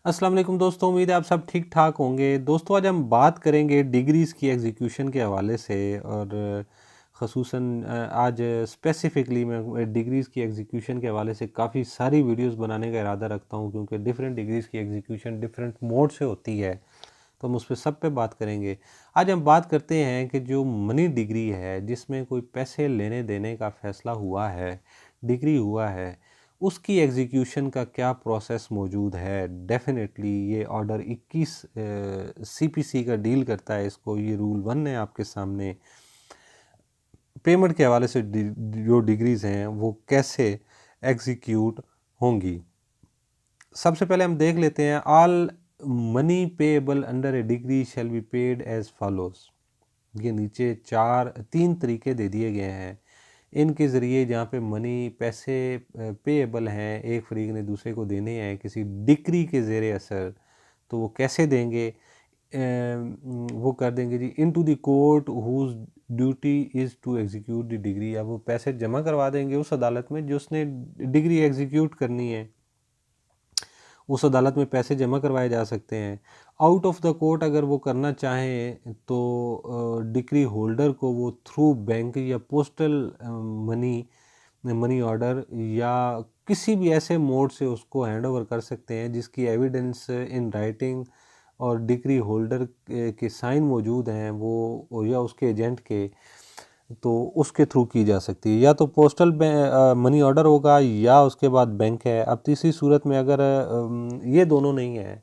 अस्सलाम वालेकुम दोस्तों, उम्मीद है आप सब ठीक ठाक होंगे। दोस्तों आज हम बात करेंगे डिग्रीज़ की एग्जीक्यूशन के हवाले से और ख़ुसूसन आज स्पेसिफ़िकली मैं डिग्रीज़ की एग्जीक्यूशन के हवाले से काफ़ी सारी वीडियोस बनाने का इरादा रखता हूँ, क्योंकि डिफरेंट डिग्रीज़ की एग्जीक्यूशन डिफरेंट मोड से होती है। तो हम उस पे सब पे बात करेंगे। आज हम बात करते हैं कि जो मनी डिग्री है, जिसमें कोई पैसे लेने देने का फ़ैसला हुआ है, डिग्री हुआ है, उसकी एग्जीक्यूशन का क्या प्रोसेस मौजूद है। डेफ़िनेटली ये ऑर्डर 21 सीपीसी का डील करता है इसको। ये रूल 1 है आपके सामने। पेमेंट के हवाले से जो डिग्रीज़ हैं वो कैसे एग्जीक्यूट होंगी। सबसे पहले हम देख लेते हैं, all money payable under a degree shall be paid as follows. ये नीचे तीन तरीके दे दिए गए हैं। इनके ज़रिए जहाँ पे मनी पैसे पेएबल हैं, एक फरीक ने दूसरे को देने हैं किसी डिक्री के ज़ेरे असर, तो वो कैसे देंगे। वो कर देंगे जी in to the court whose duty is to execute the decree. अब वो पैसे जमा करवा देंगे उस अदालत में जो उसने डिग्री एग्जीक्यूट करनी है। उस अदालत में पैसे जमा करवाए जा सकते हैं। आउट ऑफ द कोर्ट अगर वो करना चाहें तो डिक्री होल्डर को वो थ्रू बैंक या पोस्टल मनी मनी ऑर्डर या किसी भी ऐसे मोड से उसको हैंड ओवर कर सकते हैं जिसकी एविडेंस इन राइटिंग और डिक्री होल्डर के साइन मौजूद हैं वो या उसके एजेंट के, तो उसके थ्रू की जा सकती है। या तो पोस्टल मनी ऑर्डर होगा या उसके बाद बैंक है। अब तीसरी सूरत में अगर ये दोनों नहीं है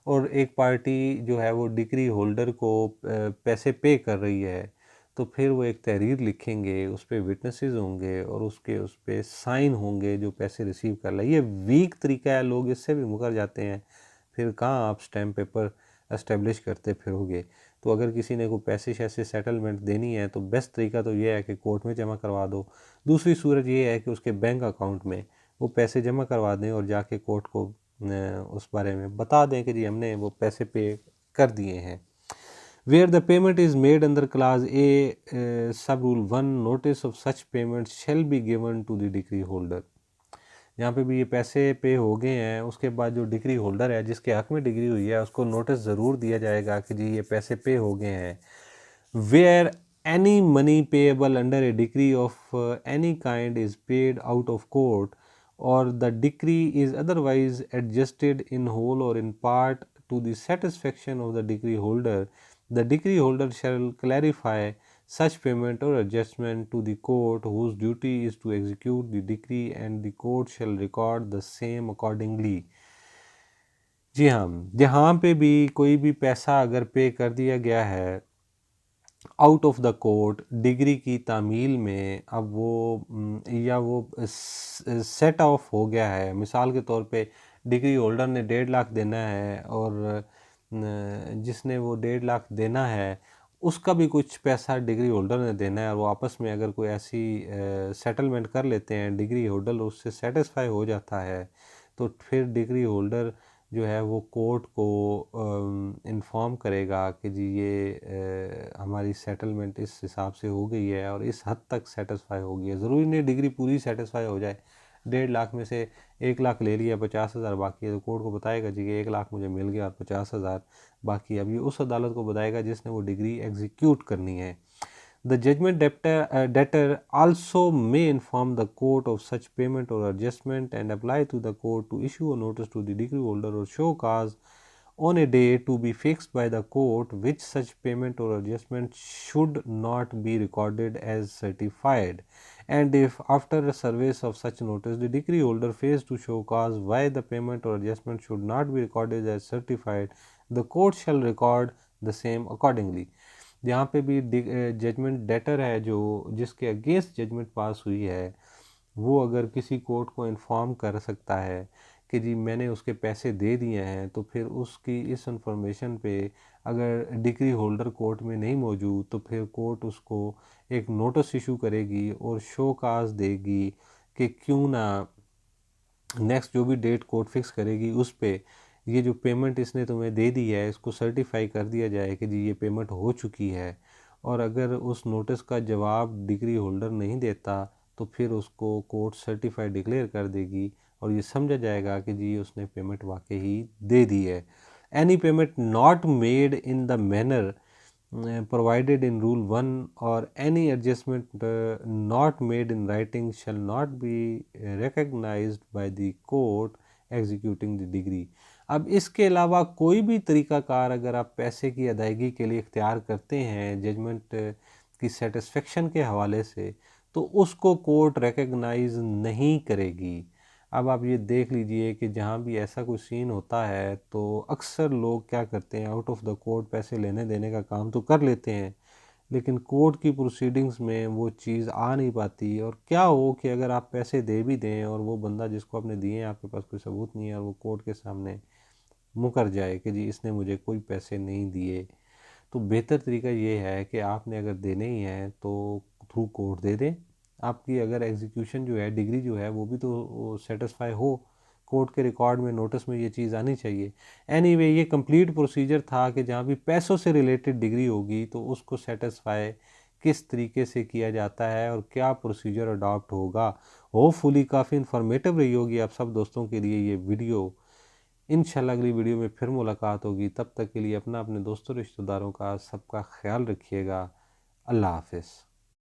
और एक पार्टी जो है वो डिक्री होल्डर को पैसे पे कर रही है, तो फिर वो एक तहरीर लिखेंगे, उस पर विटनेसेस होंगे और उस पर साइन होंगे जो पैसे रिसीव कर रहा है। ये वीक तरीका है, लोग इससे भी मुकर जाते हैं। फिर कहाँ आप स्टैम्प पेपर एस्टेब्लिश करते फिरोगे। तो अगर किसी ने कोई पैसे शैसे सेटलमेंट देनी है तो बेस्ट तरीका तो ये है कि कोर्ट में जमा करवा दो। दूसरी सूरत ये है कि उसके बैंक अकाउंट में वो पैसे जमा करवा दें और जाके कोर्ट को उस बारे में बता दें कि जी हमने वो पैसे पे कर दिए हैं। Where the payment is made under class A sub rule 1 notice of such payment shall be given to the decree holder. यहाँ पे भी ये पैसे पे हो गए हैं, उसके बाद जो डिग्री होल्डर है जिसके हक में डिग्री हुई है उसको नोटिस ज़रूर दिया जाएगा कि जी ये पैसे पे हो गए हैं। Where any money payable under a decree of any kind is paid out of court or the decree is otherwise adjusted in whole or in part to the satisfaction of the degree holder, the degree holder shall clarify such payment or adjustment to the court whose duty is to execute the decree and the court shall record the same accordingly। जी हाँ, जहाँ पे भी कोई भी पैसा अगर पे कर दिया गया है out of the court degree की तामील में, अब वो या वो सेट ऑफ हो गया है, मिसाल के तौर पे डिग्री होल्डर ने 1.5 लाख देना है और जिसने वो 1.5 लाख देना है उसका भी कुछ पैसा डिग्री होल्डर ने देना है, और वो आपस में अगर कोई ऐसी सेटलमेंट कर लेते हैं, डिग्री होल्डर उससे सेटिस्फाई हो जाता है, तो फिर डिग्री होल्डर जो है वो कोर्ट को इन्फॉर्म करेगा कि जी ये हमारी सेटलमेंट इस हिसाब से हो गई है और इस हद तक सेटिस्फाई हो गई है। ज़रूरी नहीं डिग्री पूरी सेटिस्फाई हो जाए। 1.5 लाख में से 1 लाख ले लिया, 50,000 बाकी है, तो कोर्ट को बताएगा जी कि 1 लाख मुझे मिल गया और 50,000 बाकी। अब ये उस अदालत को बताएगा जिसने वो डिग्री एग्जीक्यूट करनी है। The judgment debtor also may inform the court of such payment or adjustment and apply to the court to issue a notice to the degree holder or show cause on a day to be fixed by the court which such payment or adjustment should not be recorded as certified, and if after a service of such notice the decree holder fails to show cause why the payment or adjustment should not be recorded as certified, the court shall record the same accordingly। यहाँ पे भी judgement debtor है जो जिसके against judgement पास हुई है, वो अगर किसी कोर्ट को इन्फॉर्म कर सकता है कि जी मैंने उसके पैसे दे दिए हैं, तो फिर उसकी इस इंफॉर्मेशन पे अगर डिग्री होल्डर कोर्ट में नहीं मौजूद तो फिर कोर्ट उसको एक नोटिस इशू करेगी और शो काज देगी कि क्यों ना नेक्स्ट जो भी डेट कोर्ट फिक्स करेगी उस पे ये जो पेमेंट इसने तुम्हें दे दी है इसको सर्टिफाई कर दिया जाए कि जी ये पेमेंट हो चुकी है। और अगर उस नोटिस का जवाब डिग्री होल्डर नहीं देता तो फिर उसको कोर्ट सर्टिफाई डिक्लेयर कर देगी और ये समझा जाएगा कि जी उसने पेमेंट वाकई ही दे दी है। Any payment not made in the manner provided in rule 1 or any adjustment not made in writing shall not be recognized by the court executing the degree। अब इसके अलावा कोई भी तरीक़ाकार अगर आप पैसे की अदायगी के लिए इख्तियार करते हैं जजमेंट की सेटिस्फेक्शन के हवाले से, तो उसको कोर्ट रिकग्नाइज नहीं करेगी। अब आप ये देख लीजिए कि जहाँ भी ऐसा कोई सीन होता है तो अक्सर लोग क्या करते हैं, आउट ऑफ द कोर्ट पैसे लेने देने का काम तो कर लेते हैं, लेकिन कोर्ट की प्रोसीडिंग्स में वो चीज़ आ नहीं पाती। और क्या हो कि अगर आप पैसे दे भी दें और वो बंदा जिसको आपने दिए हैं आपके पास कोई सबूत नहीं है और वो कोर्ट के सामने मुकर जाए कि जी इसने मुझे कोई पैसे नहीं दिए, तो बेहतर तरीका ये है कि आपने अगर देने ही हैं तो थ्रू कोर्ट दे दें। आपकी अगर एग्जीक्यूशन जो है, डिग्री जो है, वो भी तो सेटिस्फाई हो, कोर्ट के रिकॉर्ड में, नोटिस में ये चीज़ आनी चाहिए। एनीवे ये कंप्लीट प्रोसीजर था कि जहाँ भी पैसों से रिलेटेड डिग्री होगी तो उसको सेटिस्फाई किस तरीके से किया जाता है और क्या प्रोसीजर अडॉप्ट होगा। होपफुली काफ़ी इन्फॉर्मेटिव रही होगी आप सब दोस्तों के लिए ये वीडियो। इंशाल्लाह अगली वीडियो में फिर मुलाकात होगी। तब तक के लिए अपना, अपने दोस्तों, रिश्तेदारों का, सबका ख्याल रखिएगा। अल्लाह हाफ़िज़।